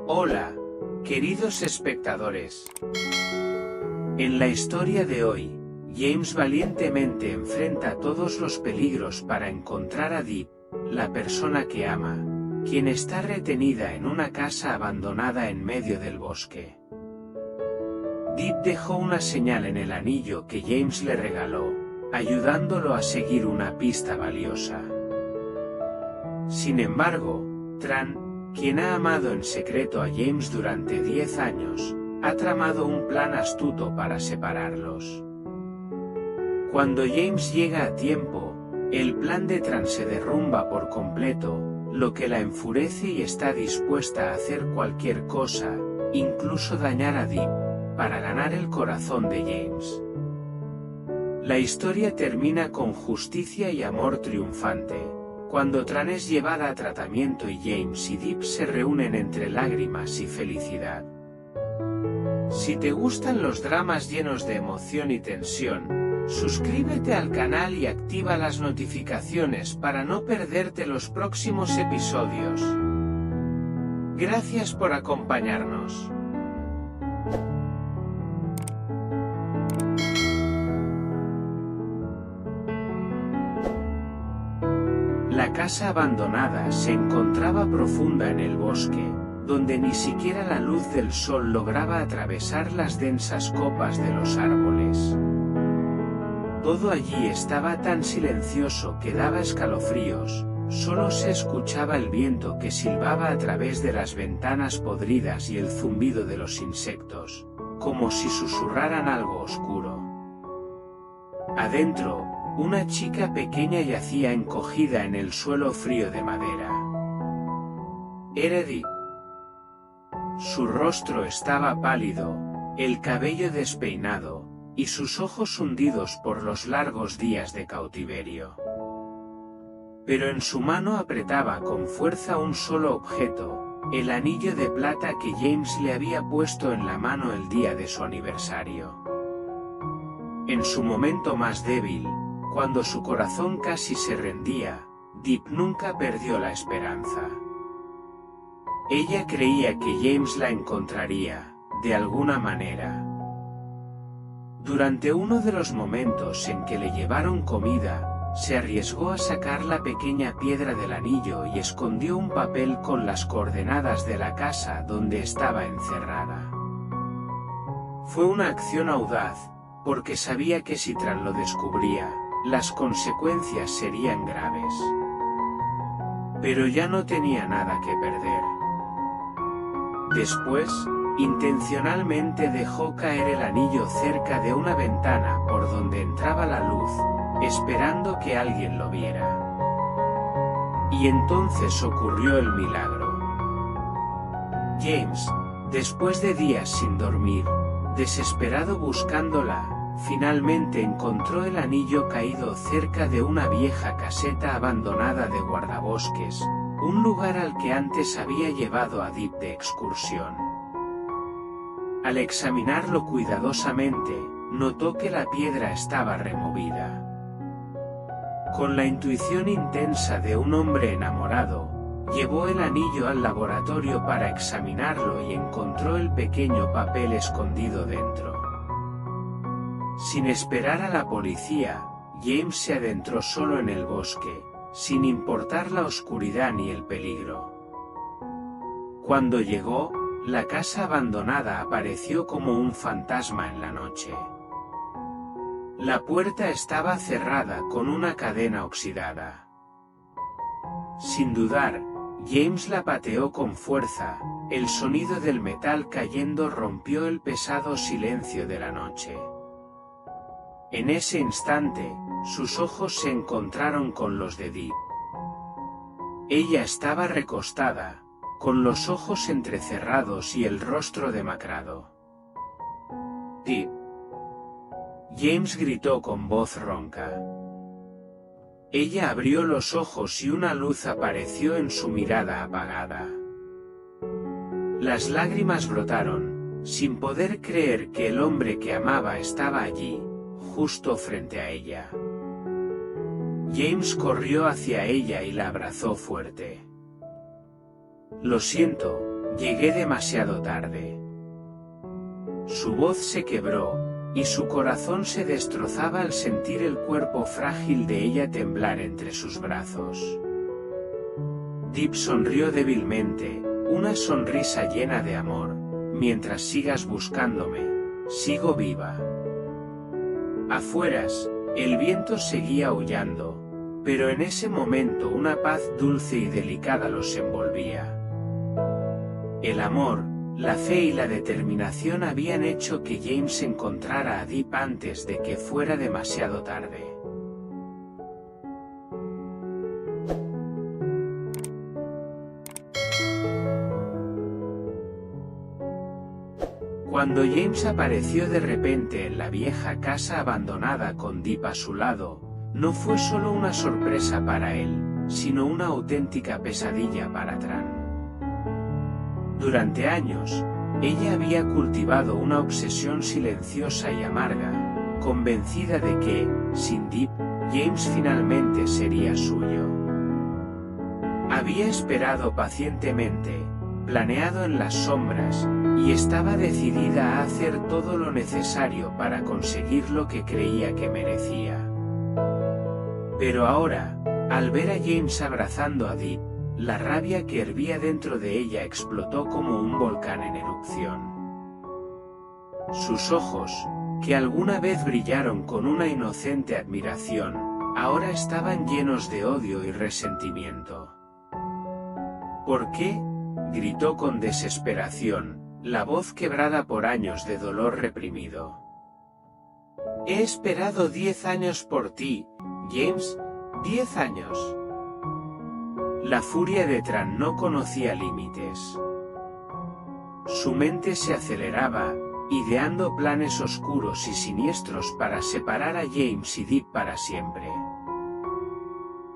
Hola, queridos espectadores. En la historia de hoy, James valientemente enfrenta todos los peligros para encontrar a Deep, la persona que ama, quien está retenida en una casa abandonada en medio del bosque. Deep dejó una señal en el anillo que James le regaló, ayudándolo a seguir una pista valiosa. Sin embargo, Tran, quien ha amado en secreto a James durante 10 años, ha tramado un plan astuto para separarlos. Cuando James llega a tiempo, el plan de Tran se derrumba por completo, lo que la enfurece y está dispuesta a hacer cualquier cosa, incluso dañar a Deep, para ganar el corazón de James. La historia termina con justicia y amor triunfante, cuando Tran es llevada a tratamiento y James y Deep se reúnen entre lágrimas y felicidad. Si te gustan los dramas llenos de emoción y tensión, suscríbete al canal y activa las notificaciones para no perderte los próximos episodios. Gracias por acompañarnos. La casa abandonada se encontraba profunda en el bosque, donde ni siquiera la luz del sol lograba atravesar las densas copas de los árboles. Todo allí estaba tan silencioso que daba escalofríos, solo se escuchaba el viento que silbaba a través de las ventanas podridas y el zumbido de los insectos, como si susurraran algo oscuro. Adentro, una chica pequeña yacía encogida en el suelo frío de madera. Era Deep. Su rostro estaba pálido, el cabello despeinado, y sus ojos hundidos por los largos días de cautiverio. Pero en su mano apretaba con fuerza un solo objeto, el anillo de plata que James le había puesto en la mano el día de su aniversario. En su momento más débil, cuando su corazón casi se rendía, Deep nunca perdió la esperanza. Ella creía que James la encontraría, de alguna manera. Durante uno de los momentos en que le llevaron comida, se arriesgó a sacar la pequeña piedra del anillo y escondió un papel con las coordenadas de la casa donde estaba encerrada. Fue una acción audaz, porque sabía que si Tran lo descubría, las consecuencias serían graves. Pero ya no tenía nada que perder. Después, intencionalmente dejó caer el anillo cerca de una ventana por donde entraba la luz, esperando que alguien lo viera. Y entonces ocurrió el milagro. James, después de días sin dormir, desesperado buscándola, finalmente encontró el anillo caído cerca de una vieja caseta abandonada de guardabosques, un lugar al que antes había llevado a Deep de excursión. Al examinarlo cuidadosamente, notó que la piedra estaba removida. Con la intuición intensa de un hombre enamorado, llevó el anillo al laboratorio para examinarlo y encontró el pequeño papel escondido dentro. Sin esperar a la policía, James se adentró solo en el bosque, sin importar la oscuridad ni el peligro. Cuando llegó, la casa abandonada apareció como un fantasma en la noche. La puerta estaba cerrada con una cadena oxidada. Sin dudar, James la pateó con fuerza, el sonido del metal cayendo rompió el pesado silencio de la noche. En ese instante, sus ojos se encontraron con los de Deep. Ella estaba recostada, con los ojos entrecerrados y el rostro demacrado. «Deep». James gritó con voz ronca. Ella abrió los ojos y una luz apareció en su mirada apagada. Las lágrimas brotaron, sin poder creer que el hombre que amaba estaba allí, justo frente a ella. James corrió hacia ella y la abrazó fuerte. «Lo siento», Llegué demasiado tarde. Su voz se quebró, y su corazón se destrozaba al sentir el cuerpo frágil de ella temblar entre sus brazos. Deep sonrió débilmente, una sonrisa llena de amor. Mientras sigas buscándome, sigo viva. Afueras, el viento seguía aullando, pero en ese momento una paz dulce y delicada los envolvía. El amor, la fe y la determinación habían hecho que James encontrara a Deep antes de que fuera demasiado tarde. Cuando James apareció de repente en la vieja casa abandonada con Deep a su lado, no fue solo una sorpresa para él, sino una auténtica pesadilla para Tran. Durante años, ella había cultivado una obsesión silenciosa y amarga, convencida de que, sin Deep, James finalmente sería suyo. Había esperado pacientemente, planeado en las sombras, y estaba decidida a hacer todo lo necesario para conseguir lo que creía que merecía. Pero ahora, al ver a James abrazando a Deep, la rabia que hervía dentro de ella explotó como un volcán en erupción. Sus ojos, que alguna vez brillaron con una inocente admiración, ahora estaban llenos de odio y resentimiento. ¿Por qué?, gritó con desesperación, la voz quebrada por años de dolor reprimido. He esperado 10 años por ti, James, 10 años. La furia de Tran no conocía límites. Su mente se aceleraba, ideando planes oscuros y siniestros para separar a James y Deep para siempre.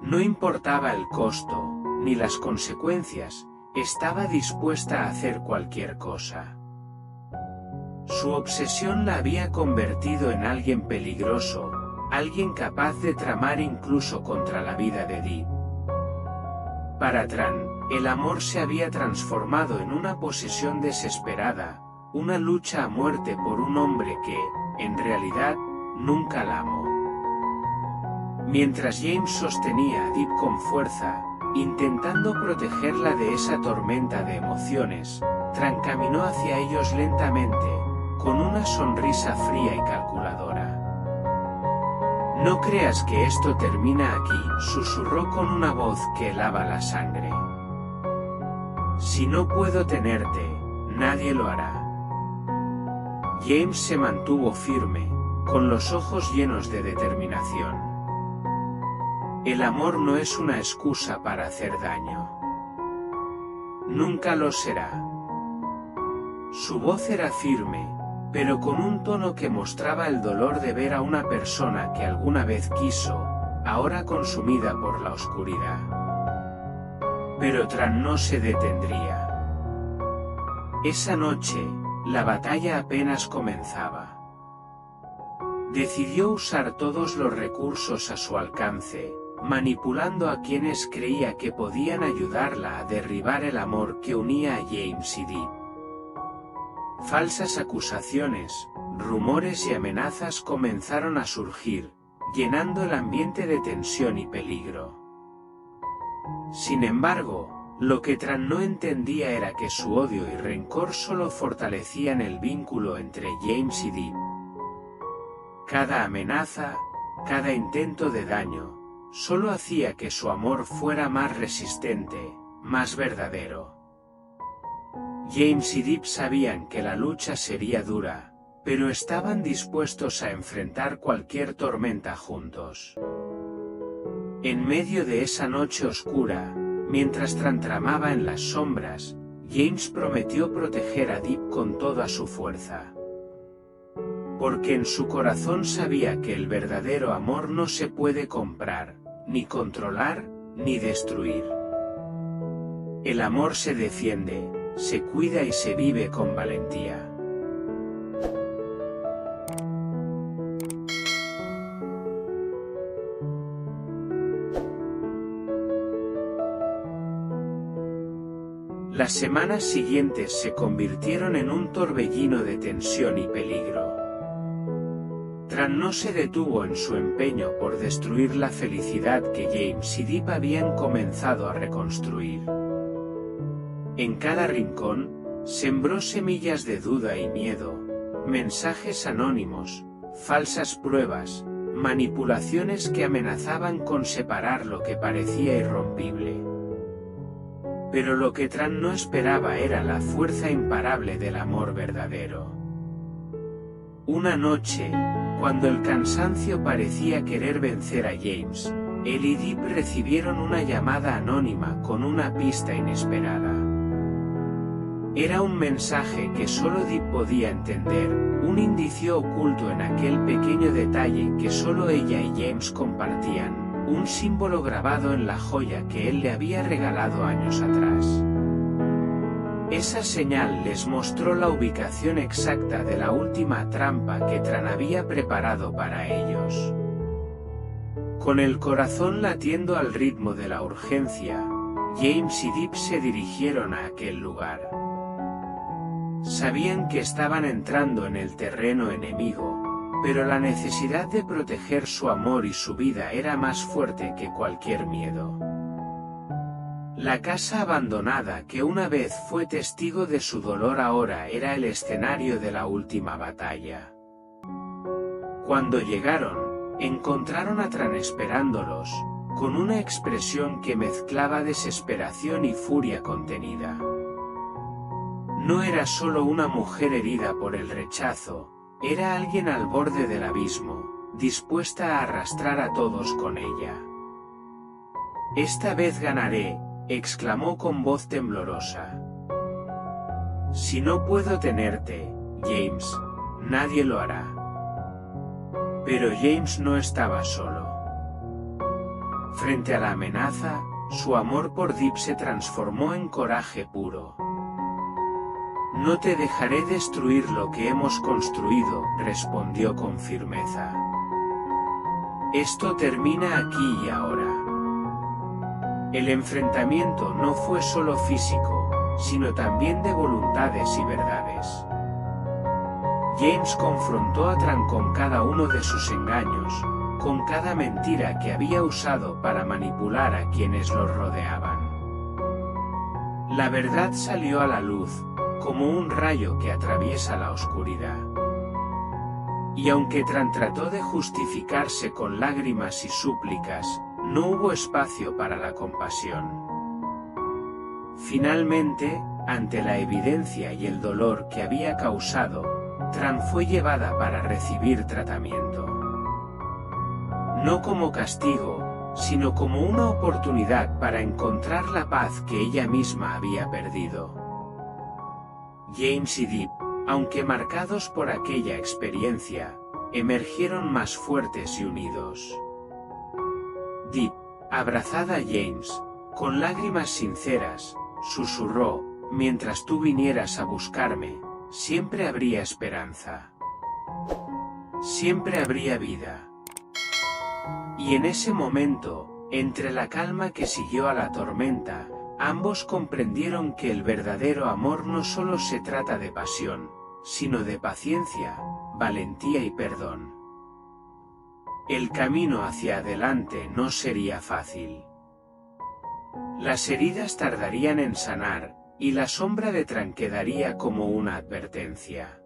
No importaba el costo, ni las consecuencias, estaba dispuesta a hacer cualquier cosa. Su obsesión la había convertido en alguien peligroso, alguien capaz de tramar incluso contra la vida de Deep. Para Tran, el amor se había transformado en una posesión desesperada, una lucha a muerte por un hombre que, en realidad, nunca la amó. Mientras James sostenía a Deep con fuerza, intentando protegerla de esa tormenta de emociones, Tran caminó hacia ellos lentamente, con una sonrisa fría y calculadora. No creas que esto termina aquí, susurró con una voz que helaba la sangre. Si no puedo tenerte, nadie lo hará. James se mantuvo firme, con los ojos llenos de determinación. El amor no es una excusa para hacer daño. Nunca lo será. Su voz era firme, pero con un tono que mostraba el dolor de ver a una persona que alguna vez quiso, ahora consumida por la oscuridad. Pero Tran no se detendría. Esa noche, la batalla apenas comenzaba. Decidió usar todos los recursos a su alcance, manipulando a quienes creía que podían ayudarla a derribar el amor que unía a James y Deep. Falsas acusaciones, rumores y amenazas comenzaron a surgir, llenando el ambiente de tensión y peligro. Sin embargo, lo que Tran no entendía era que su odio y rencor solo fortalecían el vínculo entre James y Deep. Cada amenaza, cada intento de daño, solo hacía que su amor fuera más resistente, más verdadero. James y Deep sabían que la lucha sería dura, pero estaban dispuestos a enfrentar cualquier tormenta juntos. En medio de esa noche oscura, mientras Tran tramaba en las sombras, James prometió proteger a Deep con toda su fuerza. Porque en su corazón sabía que el verdadero amor no se puede comprar, ni controlar, ni destruir. El amor se defiende, se cuida y se vive con valentía. La Las semanas siguientes se convirtieron en un torbellino de tensión y peligro. Tran no se detuvo en su empeño por destruir la felicidad que James y Deep habían comenzado a reconstruir. En cada rincón, sembró semillas de duda y miedo, mensajes anónimos, falsas pruebas, manipulaciones que amenazaban con separar lo que parecía irrompible. Pero lo que Tran no esperaba era la fuerza imparable del amor verdadero. Una noche, cuando el cansancio parecía querer vencer a James, él y Deep recibieron una llamada anónima con una pista inesperada. Era un mensaje que solo Deep podía entender, un indicio oculto en aquel pequeño detalle que solo ella y James compartían, un símbolo grabado en la joya que él le había regalado años atrás. Esa señal les mostró la ubicación exacta de la última trampa que Tran había preparado para ellos. Con el corazón latiendo al ritmo de la urgencia, James y Deep se dirigieron a aquel lugar. Sabían que estaban entrando en el terreno enemigo, pero la necesidad de proteger su amor y su vida era más fuerte que cualquier miedo. La casa abandonada que una vez fue testigo de su dolor ahora era el escenario de la última batalla. Cuando llegaron, encontraron a Tran esperándolos, con una expresión que mezclaba desesperación y furia contenida. No era solo una mujer herida por el rechazo, era alguien al borde del abismo, dispuesta a arrastrar a todos con ella. «Esta vez ganaré», exclamó con voz temblorosa. «Si no puedo tenerte, James, nadie lo hará». Pero James no estaba solo. Frente a la amenaza, su amor por Deep se transformó en coraje puro. «No te dejaré destruir lo que hemos construido», respondió con firmeza. «Esto termina aquí y ahora». El enfrentamiento no fue solo físico, sino también de voluntades y verdades. James confrontó a Tran con cada uno de sus engaños, con cada mentira que había usado para manipular a quienes los rodeaban. La verdad salió a la luz, como un rayo que atraviesa la oscuridad. Y aunque Tran trató de justificarse con lágrimas y súplicas, no hubo espacio para la compasión. Finalmente, ante la evidencia y el dolor que había causado, Tran fue llevada para recibir tratamiento. No como castigo, sino como una oportunidad para encontrar la paz que ella misma había perdido. James y Deep, aunque marcados por aquella experiencia, emergieron más fuertes y unidos. Deep, abrazada a James, con lágrimas sinceras, susurró: «Mientras tú vinieras a buscarme, siempre habría esperanza. Siempre habría vida». Y en ese momento, entre la calma que siguió a la tormenta, ambos comprendieron que el verdadero amor no solo se trata de pasión, sino de paciencia, valentía y perdón. El camino hacia adelante no sería fácil. Las heridas tardarían en sanar, y la sombra de Tran quedaría como una advertencia.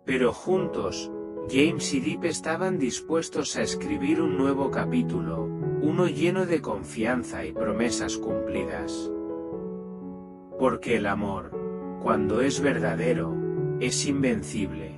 Pero juntos, James y Deep estaban dispuestos a escribir un nuevo capítulo, uno lleno de confianza y promesas cumplidas. Porque el amor, cuando es verdadero, es invencible.